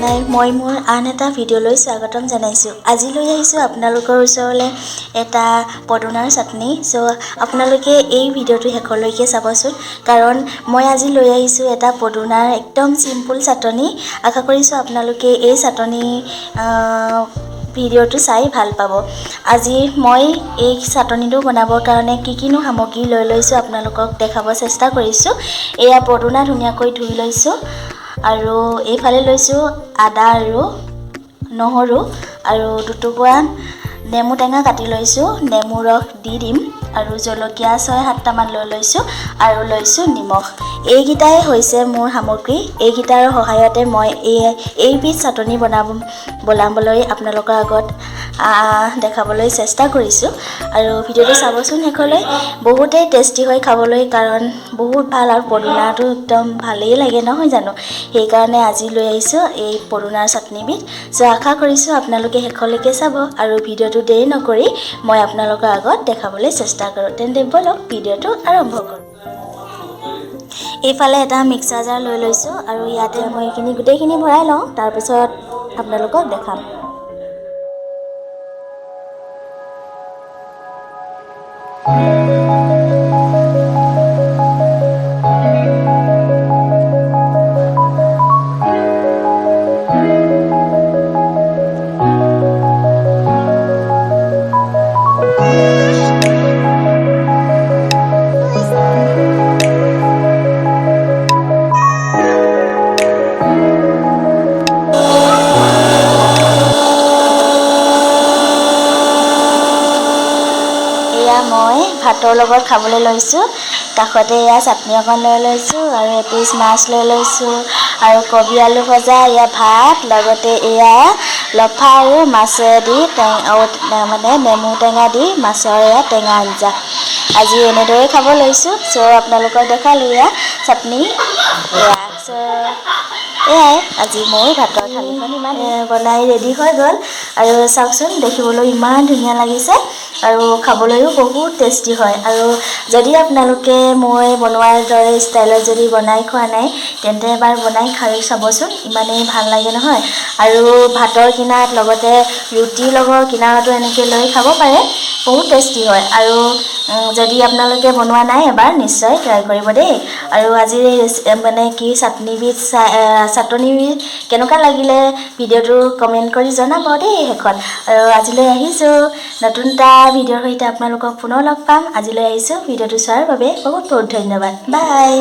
নাই মই মোৰ আন এটা ভিডিঅ'লৈ স্বাগতম জনাইছোঁ। আজি লৈ আহিছোঁ আপোনালোকৰ ওচৰলৈ এটা পদুনাৰ চাটনি। আপোনালোকে এই ভিডিঅ'টো শেষলৈকে চাবচোন, কাৰণ মই আজি লৈ আহিছোঁ এটা পদুনাৰ একদম চিম্পুল চাটনি। আশা কৰিছোঁ আপোনালোকে এই চাটনি ভিডিঅ'টো চাই ভাল পাব। আজি মই এই চাটনিটো বনাবৰ কাৰণে কিনো সামগ্ৰী লৈ লৈছোঁ আপোনালোকক দেখাব চেষ্টা কৰিছোঁ। এয়া পদুনা ধুনীয়াকৈ ধুই লৈছোঁ আৰু এইফালে লৈছোঁ আদা আৰু নহৰু আৰু দুটুকুৰা নেমু টেঙা কাটি লৈছোঁ, নেমু ৰস দি দিম আৰু জলকীয়া 6-7টামান লৈ লৈছোঁ আৰু লৈছোঁ নিমখ। এইকেইটাই হৈছে মোৰ সামগ্ৰী। এইকেইটাৰ সহায়তে মই এইবিধ চাটনি বনাবলৈ আপোনালোকৰ আগত দেখাবলৈ চেষ্টা কৰিছোঁ আৰু ভিডিঅ'টো চাবচোন শেষলৈ। বহুতেই টেষ্টি হয় খাবলৈ, কাৰণ বহুত ভাল আৰু পদুনাটো একদম ভালেই লাগে নহয় জানো। সেইকাৰণে আজি লৈ আহিছোঁ এই পদুনাৰ চাটনিবিধ। আশা কৰিছোঁ আপোনালোকে শেষলৈকে চাব আৰু ভিডিঅ'টো দেৰি নকৰি মই আপোনালোকৰ আগত দেখাবলৈ চেষ্টা কৰোঁ। তেন্তে ব'লক ভিডিঅ'টো আৰম্ভ কৰোঁ। এইফালে এটা মিক্সাৰ জাৰ লৈ লৈছোঁ আৰু ইয়াতে মই এইখিনি গোটেইখিনি ভৰাই লওঁ, তাৰপিছত আপোনালোকক দেখাম। মই ভাতৰ লগত খাবলৈ লৈছোঁ। কাষতে এয়া চাটনি অকণ লৈ লৈছোঁ আৰু এপিচ মাছ লৈ লৈছোঁ আৰু কবি আলু ভজা, এয়া ভাত, লগতে এয়া লফা আৰু মাছেদি মানে নেমু টেঙা দি মাছৰ এয়া টেঙা আঞ্জা। আজি এনেদৰে খাব লৈছোঁ। আপোনালোকক দেখালোঁ এয়া চাটনি। এয়াই আজি মোৰ ভাতৰ থালিখন ইমান বনাই ৰেডি হৈ গ'ল আৰু চাওকচোন, দেখিবলৈ ইমান ধুনীয়া লাগিছে আৰু খাবলৈও বহুত টেষ্টি হয়। আৰু যদি আপোনালোকে মই বনোৱাৰ দৰে ষ্টাইলত যদি বনাই খোৱা নাই, তেন্তে এবাৰ বনাই খাই চাবচোন, ইমানেই ভাল লাগে নহয়। আৰু ভাতৰ কিনাৰত লগতে ৰুটিৰ লগৰ কিনাৰতো এনেকৈ লৈ খাব পাৰে, বহুত টেষ্টি হয়। আৰু যদি আপোনালোকে বনোৱা নাই, এবাৰ নিশ্চয় ট্ৰাই কৰিব দেই। আৰু আজি মানে কি চাটনিবিধ কেনেকুৱা লাগিলে ভিডিঅ'টো কমেণ্ট কৰি জনাব দেই শেষত। আৰু আজিলৈ আহিছোঁ, নতুন এটা ভিডিঅ'ৰ সৈতে আপোনালোকক পুনৰ লগ পাম। আজিলৈ আহিছোঁ। ভিডিঅ'টো চোৱাৰ বাবে বহুত বহুত ধন্যবাদ। বাই।